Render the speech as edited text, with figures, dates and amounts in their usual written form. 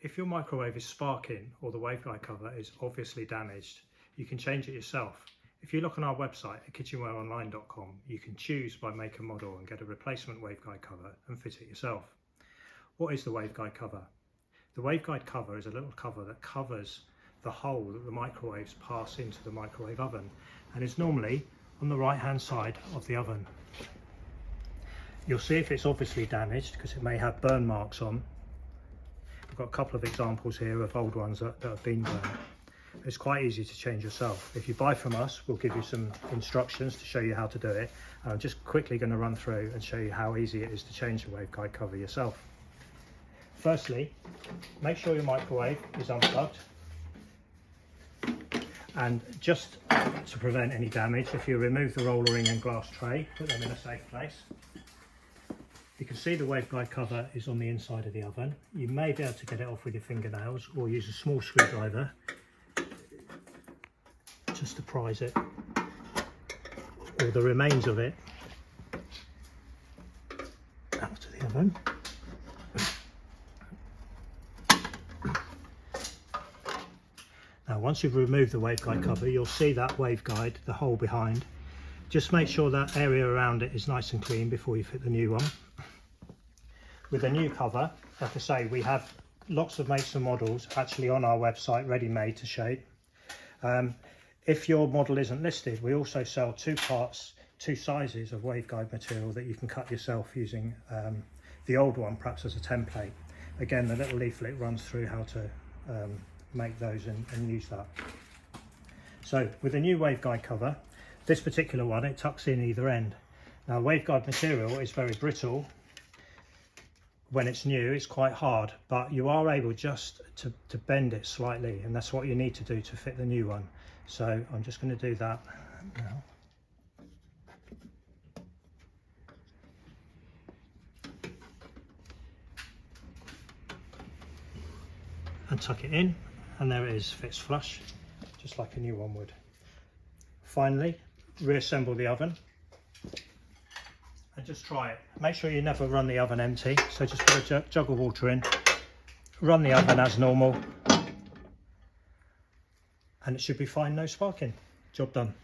If your microwave is sparking or the waveguide cover is obviously damaged, you can change it yourself. If you look on our website at kitchenwareonline.com, you can choose by make and model and get a replacement waveguide cover and fit it yourself. What is the waveguide cover? The waveguide cover is a little cover that covers the hole that the microwaves pass into the microwave oven, and is normally on the right hand side of the oven. You'll see if it's obviously damaged because it may have burn marks on. I've got a couple of examples here of old ones that have been burned. It's quite easy to change yourself. If you buy from us, we'll give you some instructions to show you how to do it. I'm just quickly going to run through and show you how easy it is to change the waveguide cover yourself. Firstly, make sure your microwave is unplugged, and just to prevent any damage, if you remove the roller ring and glass tray, put them in a safe place. You can see the waveguide cover is on the inside of the oven. You may be able to get it off with your fingernails or use a small screwdriver just to prise it, or the remains of it, out of the oven. Now once you've removed the waveguide cover, you'll see that waveguide, the hole behind. Just make sure that area around it is nice and clean before you fit the new one. With the new cover, like I say, we have lots of makes and models actually on our website ready-made to shape. If your model isn't listed, we also sell two sizes of waveguide material that you can cut yourself using the old one perhaps as a template. Again, the little leaflet runs through how to make those and use that. So with the new waveguide cover, this particular one, it tucks in either end. Now waveguide material is very brittle. When it's new, it's quite hard, but you are able just to bend it slightly, and that's what you need to do to fit the new one. So I'm just going to do that now. And tuck it in, and there it is, fits flush, just like a new one would. Finally, reassemble the oven and just try it. Make sure you never run the oven empty, so just put a jug of water in, run the oven as normal, and it should be fine, no sparking. Job done.